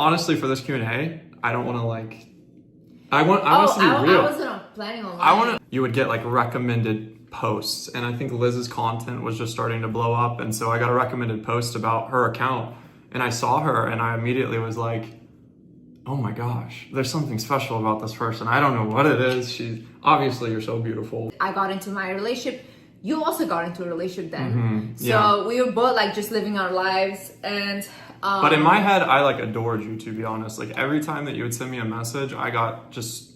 honestly, for this Q&A, I don't want to like, I want us to be real. I wasn't planning on I want to, you would get like recommended posts, and I think Liz's content was just starting to blow up, and so I got a recommended post about her account, and I saw her, and I immediately was like, oh my gosh, there's something special about this person. I don't know what it is. Obviously, you're so beautiful. I got into my relationship. You also got into a relationship then. Mm-hmm. So yeah. we were both like just living our lives, and but in my head, I like adored you, to be honest. Like every time that you would send me a message, I got just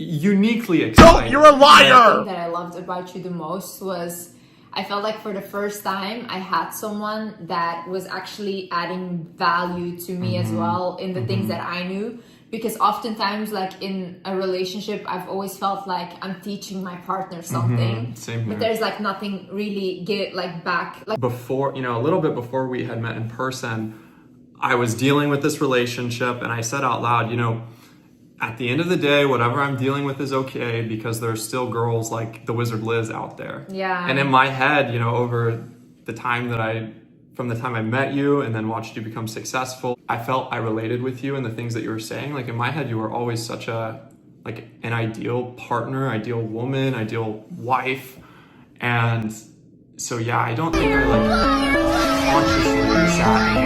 uniquely excited. No, you're a liar! The thing that I loved about you the most was I felt like for the first time I had someone that was actually adding value to me as well in the things that I knew. Because oftentimes, like in a relationship, I've always felt like I'm teaching my partner something. Same here. But there's like nothing really back. Like before, a little bit before we had met in person, I was dealing with this relationship, and I said out loud, at the end of the day, whatever I'm dealing with is okay, because there's still girls like the Wizard Liz out there. Yeah. And in my head, over the time from the time I met you and then watched you become successful, I felt I related with you and the things that you were saying. Like in my head, you were always such an ideal partner, ideal woman, ideal wife. And so, yeah, I don't think I consciously sat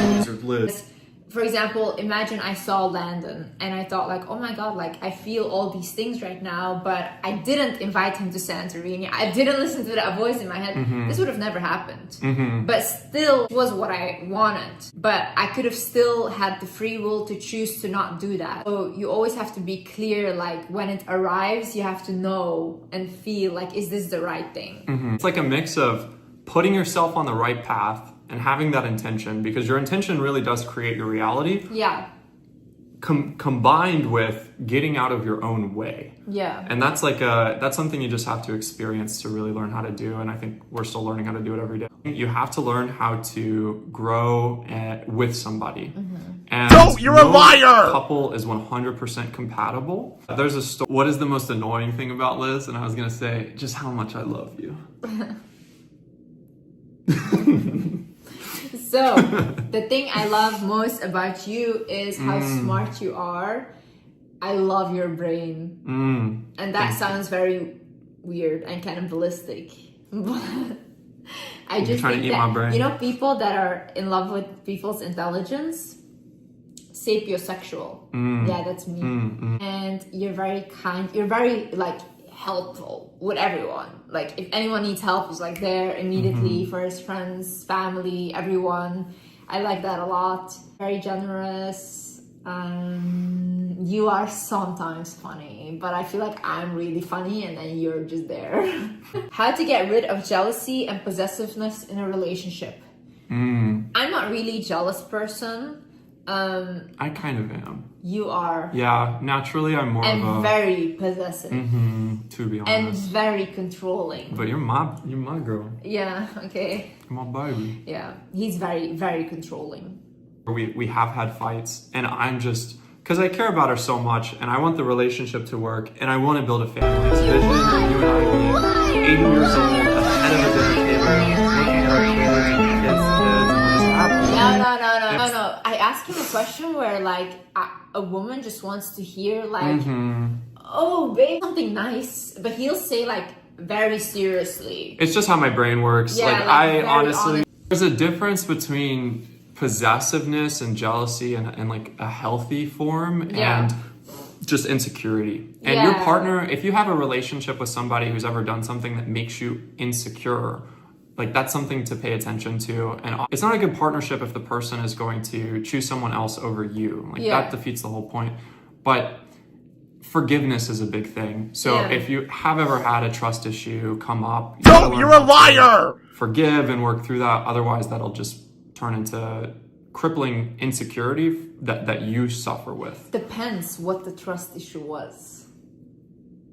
and Wizard Liz. for example, imagine I saw Landon and I thought like, oh my God, like I feel all these things right now, but I didn't invite him to Santorini. I didn't listen to that voice in my head. This would have never happened. But still it was what I wanted. But I could have still had the free will to choose to not do that. So you always have to be clear, like when it arrives, you have to know and feel like, is this the right thing? It's like a mix of putting yourself on the right path and having that intention, because your intention really does create your reality. Yeah. Combined with getting out of your own way. Yeah. And that's that's something you just have to experience to really learn how to do. And I think we're still learning how to do it every day. You have to learn how to grow with somebody. And no, you're a liar! Couple is 100% compatible. There's a story. What is the most annoying thing about Liz? And I was gonna say just how much I love you. So, the thing I love most about you is how smart you are. I love your brain. And that sounds very weird and cannibalistic. But I just think that, you know, people that are in love with people's intelligence, sapiosexual. Yeah, that's me. And you're very kind. You're very, like, helpful with everyone. Like if anyone needs help, he's like there immediately for his friends, family, everyone. I like that a lot. Very generous. You are sometimes funny, but I feel like I'm really funny and then you're just there. How to get rid of jealousy and possessiveness in a relationship. I'm not really a jealous person. I kind of am. You are. Yeah, naturally I'm more of a... And very possessive. To be honest. And very controlling. But you're my girl. Yeah, okay. You're my baby. Yeah, he's very, very controlling. We have had fights, and I'm just... Because I care about her so much, and I want the relationship to work, and I want to build a family. It's vision of you and I being 80 years old, at the head of a dinner table, looking at our kids, and we're just happy. No. I asked him a question where, like, a woman just wants to hear, like, oh, babe, something nice. But he'll say, like, very seriously. It's just how my brain works. Yeah, like I honestly... There's a difference between possessiveness and jealousy and like a healthy form and just insecurity. And your partner, if you have a relationship with somebody who's ever done something that makes you insecure, like that's something to pay attention to. And it's not a good partnership if the person is going to choose someone else over you. Like that defeats the whole point. But forgiveness is a big thing. So if you have ever had a trust issue come up, you're a liar! Forgive and work through that. Otherwise that'll just turn into crippling insecurity that you suffer with. Depends what the trust issue was.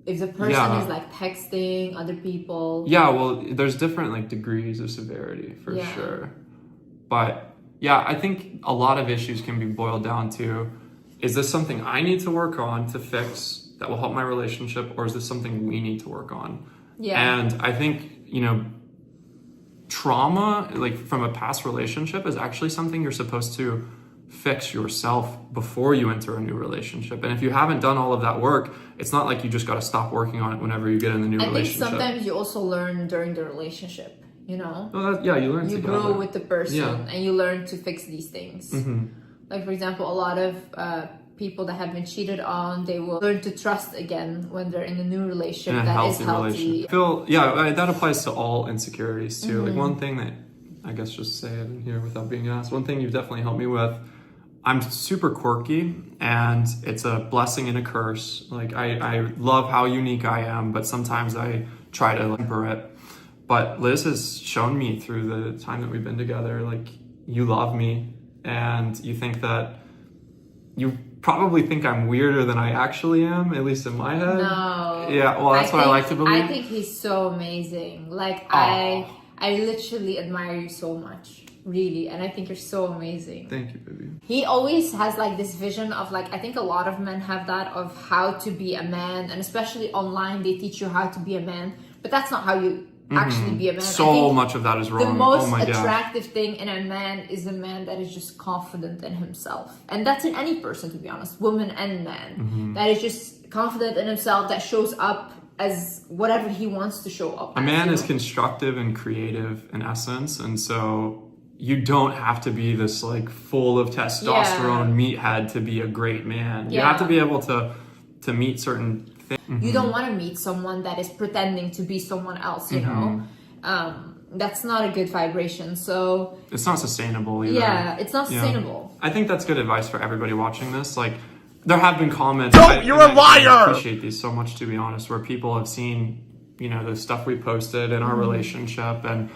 If the person is like texting other people. Yeah, well, there's different like degrees of severity for sure. But yeah, I think a lot of issues can be boiled down to, is this something I need to work on to fix that will help my relationship, or is this something we need to work on? Yeah. And I think, you know, trauma, like from a past relationship, is actually something you're supposed to fix yourself before you enter a new relationship. And if you haven't done all of that work, it's not like you just got to stop working on it whenever you get in the new relationship. I think sometimes you also learn during the relationship, you know? Well, yeah, you learn you together. grow with the person, Yeah. and you learn to fix these things. Like, for example, a lot of people that have been cheated on, they will learn to trust again when they're in a new relationship that is healthy. I feel, yeah, that applies to all insecurities too. Like, one thing that, I guess just say it in here without being asked, one thing you've definitely helped me with, I'm super quirky, and it's a blessing and a curse. Like, I love how unique I am, but sometimes I try to temper it. But Liz has shown me through the time that we've been together, like, you love me, and you think that, you probably think I'm weirder than I actually am, at least in my head. No. Yeah, well, that's what I like to believe. I think he's so amazing. Like, I literally admire you so much. Really, and I think you're so amazing. Thank you, baby. He always has like this vision of, like, I think a lot of men have that, of how to be a man, and especially online they teach you how to be a man, but that's not how you actually be a man. So much of that is wrong. The most oh my attractive thing in a man is a man that is just confident in himself, and that's in any person, to be honest, woman and man, that is just confident in himself, that shows up as whatever he wants to show up. A man is constructive and creative in essence, and so you don't have to be this like full of testosterone meathead to be a great man. You have to be able to meet certain things. You don't want to meet someone that is pretending to be someone else, you know? That's not a good vibration. So it's not sustainable either. Yeah, it's not sustainable. I think that's good advice for everybody watching this. Like, there have been comments. You're a liar! I appreciate these so much, to be honest, where people have seen, you know, the stuff we posted in our relationship, and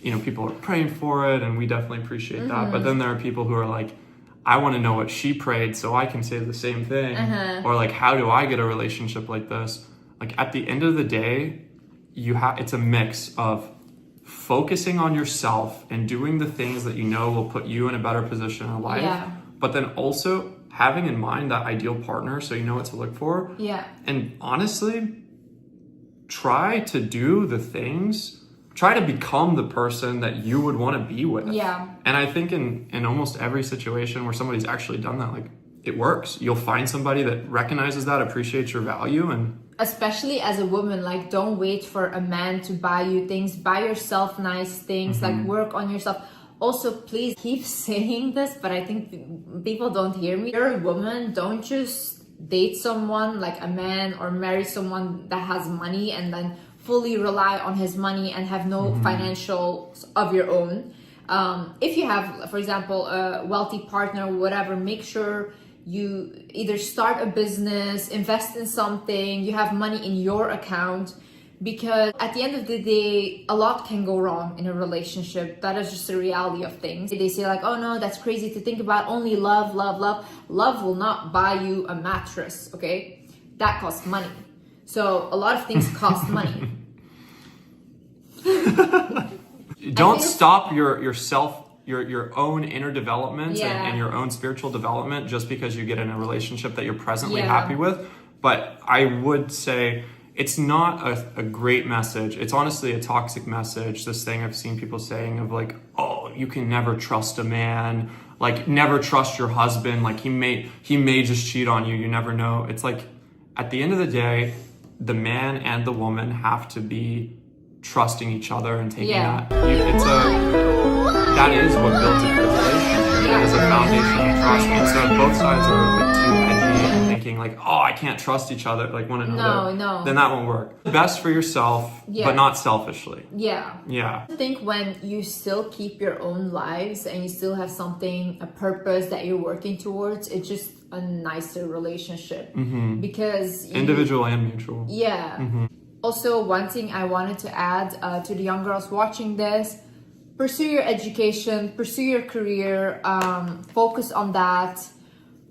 you know, people are praying for it, and we definitely appreciate that. But then there are people who are like, I want to know what she prayed so I can say the same thing. Or like, how do I get a relationship like this? Like, at the end of the day, it's a mix of focusing on yourself and doing the things that you know will put you in a better position in life. But then also having in mind that ideal partner, so you know what to look for. And honestly, try to do the things. Try to become the person that you would want to be with. And I think in almost every situation where somebody's actually done that, like, it works. You'll find somebody that recognizes that, appreciates your value, and especially as a woman, like, don't wait for a man to buy you things. Buy yourself nice things, like, work on yourself. Also, please keep saying this, but I think people don't hear me. You're a woman, don't just date someone like a man, or marry someone that has money and then fully rely on his money and have no financials of your own. If you have, for example, a wealthy partner, whatever, make sure you either start a business, invest in something, you have money in your account, because at the end of the day, a lot can go wrong in a relationship. That is just the reality of things. They say like, oh no, that's crazy to think about, only love, love, love. Love will not buy you a mattress, okay? That costs money. So a lot of things cost money. Don't stop your own inner development and your own spiritual development just because you get in a relationship that you're presently happy with. But I would say it's not a great message. It's honestly a toxic message. This thing I've seen people saying of like, oh, you can never trust a man. Like, never trust your husband. Like, he may just cheat on you. You never know. It's like, at the end of the day, the man and the woman have to be trusting each other and taking that. That is what builds a good relationship. It is a foundation of trust. And so if both sides are like too edgy and thinking like, oh, I can't trust each other, like one another, then that won't work. Best for yourself, but not selfishly. I think when you still keep your own lives and you still have something, a purpose that you're working towards, it's just a nicer relationship. Because individual and mutual. Also, one thing I wanted to add to the young girls watching this: pursue your education, pursue your career, focus on that.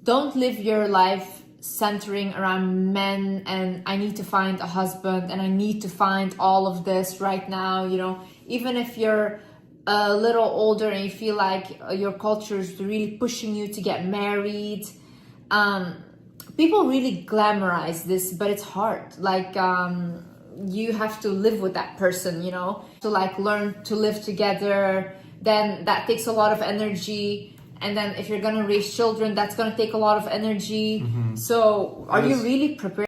Don't live your life centering around men and I need to find a husband and I need to find all of this right now. You know, even if you're a little older and you feel like your culture is really pushing you to get married, people really glamorize this, but it's hard. Like, you have to live with that person, you know, to like learn to live together. Then that takes a lot of energy. And then if you're gonna raise children, that's gonna take a lot of energy. So are you really prepared